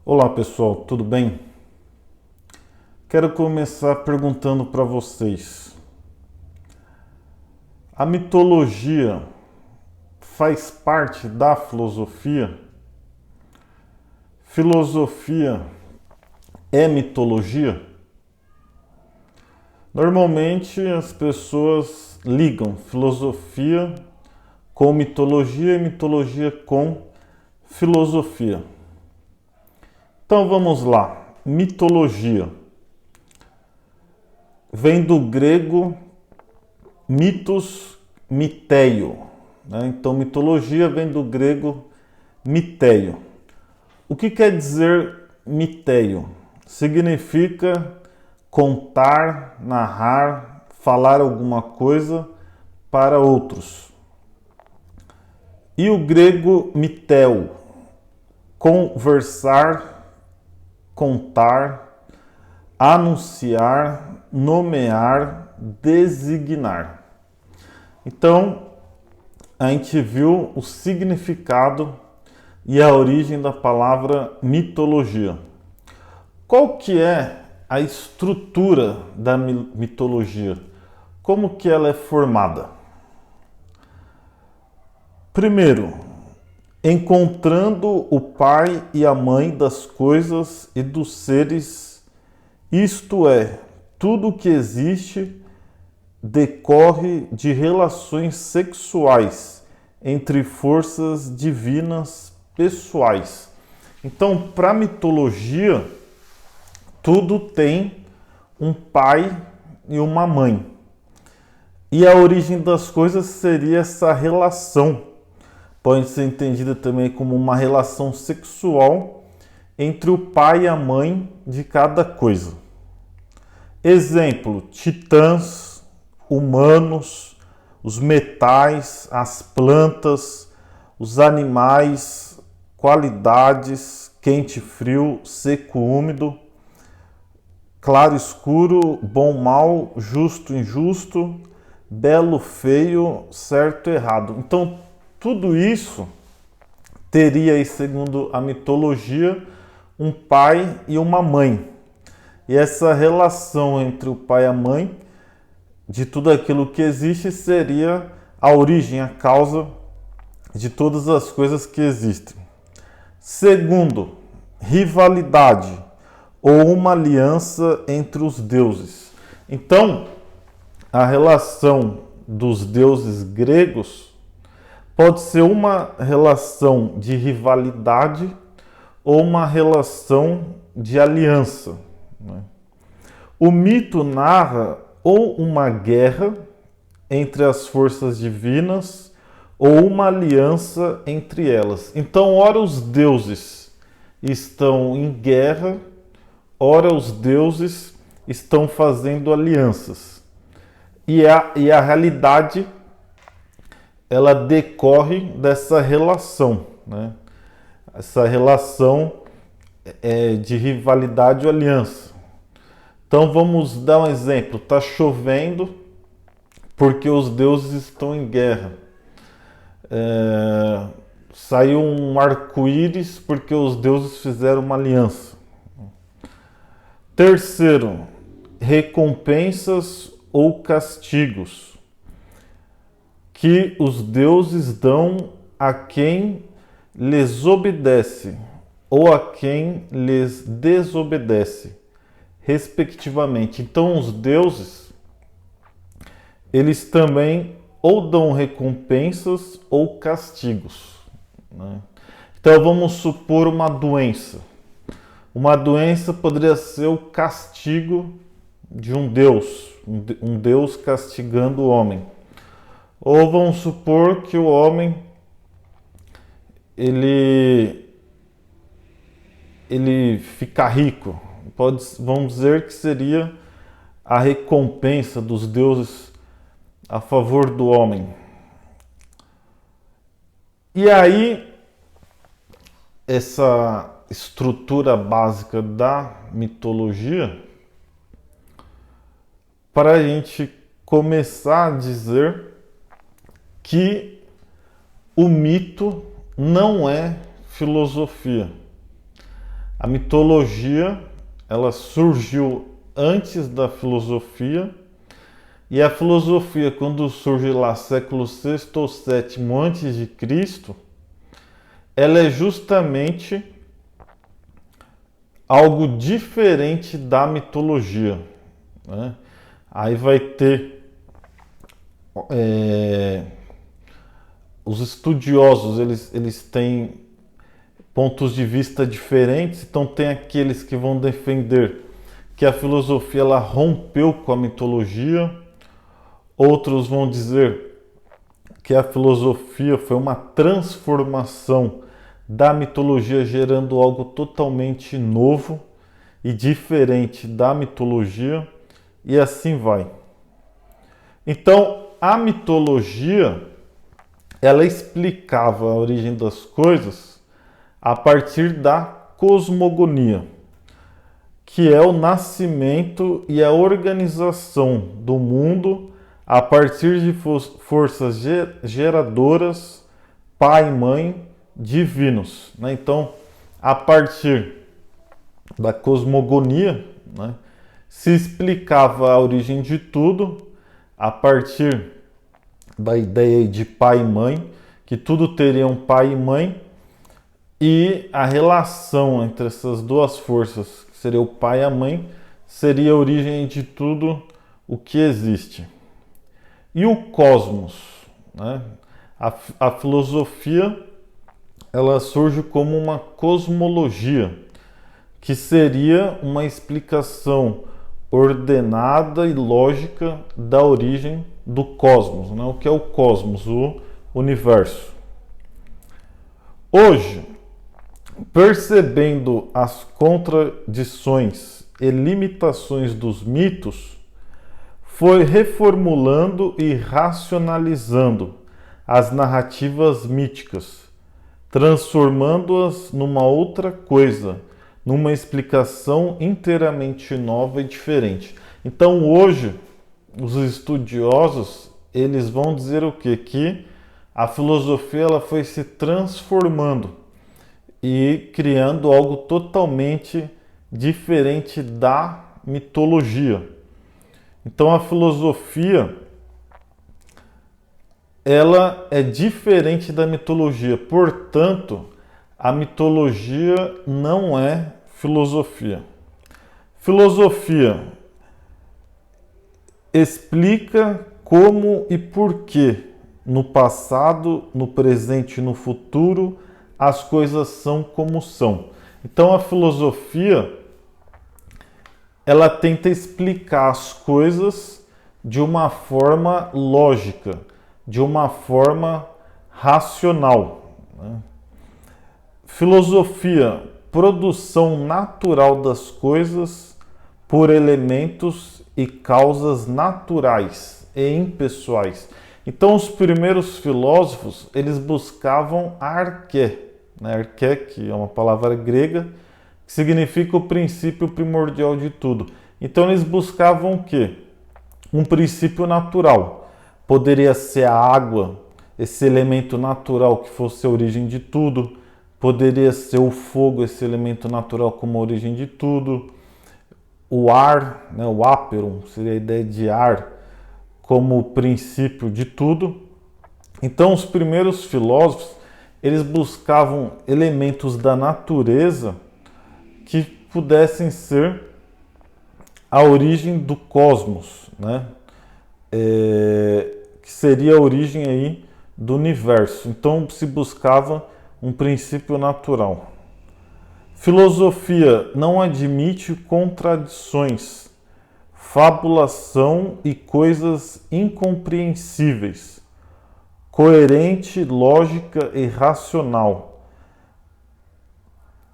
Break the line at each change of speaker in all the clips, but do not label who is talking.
Olá pessoal, tudo bem? Quero começar perguntando para vocês: a mitologia faz parte da filosofia? Filosofia é mitologia? Normalmente as pessoas ligam filosofia com mitologia e mitologia com filosofia. Então vamos lá. Mitologia vem do grego mitos, miteio, né? Então, mitologia vem do grego miteio. O que quer dizer miteio? Significa contar, narrar, falar alguma coisa para outros. E o grego mitel, conversar, contar, anunciar, nomear, designar. Então, a gente viu o significado e a origem da palavra mitologia. Qual que é a estrutura da mitologia? Como que ela é formada? Primeiro, encontrando o pai e a mãe das coisas e dos seres, isto é, tudo que existe decorre de relações sexuais entre forças divinas pessoais. Então, para a mitologia, tudo tem um pai e uma mãe. E a origem das coisas seria essa relação. Pode ser entendida também como uma relação sexual entre o pai e a mãe de cada coisa. Exemplo: titãs, humanos, os metais, as plantas, os animais, qualidades, quente, frio, seco, úmido, claro, escuro, bom, mal, justo, injusto, belo, feio, certo, errado. Então, tudo isso teria, segundo a mitologia, um pai e uma mãe. E essa relação entre o pai e a mãe de tudo aquilo que existe seria a origem, a causa de todas as coisas que existem. Segundo, rivalidade ou uma aliança entre os deuses. Então, a relação dos deuses gregos pode ser uma relação de rivalidade ou uma relação de aliança, né? O mito narra ou uma guerra entre as forças divinas ou uma aliança entre elas. Então, ora os deuses estão em guerra, ora os deuses estão fazendo alianças. E a realidade, ela decorre dessa relação, né? Essa relação de rivalidade ou aliança. Então vamos dar um exemplo. Está chovendo porque os deuses estão em guerra. Saiu um arco-íris porque os deuses fizeram uma aliança. Terceiro, recompensas ou castigos que os deuses dão a quem lhes obedece ou a quem lhes desobedece, respectivamente. Então, os deuses, eles também ou dão recompensas ou castigos, né? Então, vamos supor uma doença. Uma doença poderia ser o castigo de um Deus, um Deus castigando o homem. Ou vamos supor que o homem ele fica rico. Vamos dizer que seria a recompensa dos deuses a favor do homem. E aí, essa estrutura básica da mitologia, para a gente começar a dizer que o mito não é filosofia. A mitologia, ela surgiu antes da filosofia, e a filosofia, quando surge lá século VI ou VII antes de Cristo, ela é justamente algo diferente da mitologia, né? Aí vai ter os estudiosos, eles têm pontos de vista diferentes, então tem aqueles que vão defender que a filosofia ela rompeu com a mitologia, outros vão dizer que a filosofia foi uma transformação da mitologia, gerando algo totalmente novo e diferente da mitologia, e assim vai. Então, a mitologia, ela explicava a origem das coisas a partir da cosmogonia, que é o nascimento e a organização do mundo a partir de forças geradoras, pai e mãe, divinos, né? Então, a partir da cosmogonia, né, se explicava a origem de tudo a partir da ideia de pai e mãe, que tudo teria um pai e mãe, e a relação entre essas duas forças, que seria o pai e a mãe, seria a origem de tudo o que existe. E o cosmos, né? A filosofia, ela surge como uma cosmologia, que seria uma explicação ordenada e lógica da origem do cosmos, né? O que é o cosmos? O universo. Hoje, percebendo as contradições e limitações dos mitos, foi reformulando e racionalizando as narrativas míticas, transformando-as numa outra coisa, numa explicação inteiramente nova e diferente. Então hoje, os estudiosos, eles vão dizer o quê? Que a filosofia ela foi se transformando e criando algo totalmente diferente da mitologia. Então a filosofia ela é diferente da mitologia, portanto, a mitologia não é filosofia. Filosofia explica como e por que no passado, no presente e no futuro as coisas são como são. Então a filosofia ela tenta explicar as coisas de uma forma lógica, de uma forma racional, né? Filosofia, produção natural das coisas por elementos e causas naturais e impessoais. Então, os primeiros filósofos, eles buscavam a arqué, né? Arqué, que é uma palavra grega, que significa o princípio primordial de tudo. Então, eles buscavam o quê? Um princípio natural. Poderia ser a água, esse elemento natural que fosse a origem de tudo. Poderia ser o fogo, esse elemento natural como a origem de tudo. O ar, né, o áperon, seria a ideia de ar como o princípio de tudo. Então, os primeiros filósofos, eles buscavam elementos da natureza que pudessem ser a origem do cosmos, né? Que seria a origem aí do universo. Então, se buscava um princípio natural. Filosofia não admite contradições, fabulação e coisas incompreensíveis. Coerente, lógica e racional.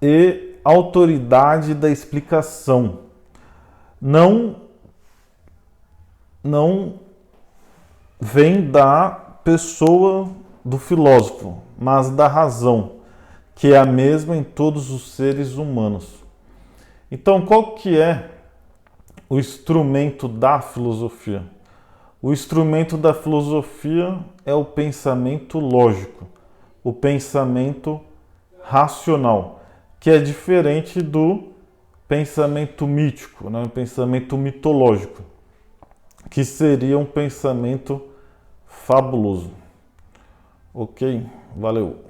E autoridade da explicação. Não vem da pessoa do filósofo, mas da razão, que é a mesma em todos os seres humanos. Então, qual que é o instrumento da filosofia? O instrumento da filosofia é o pensamento lógico, o pensamento racional. que é diferente do pensamento mítico, né? O pensamento mitológico, que seria um pensamento fabuloso. Ok? Valeu!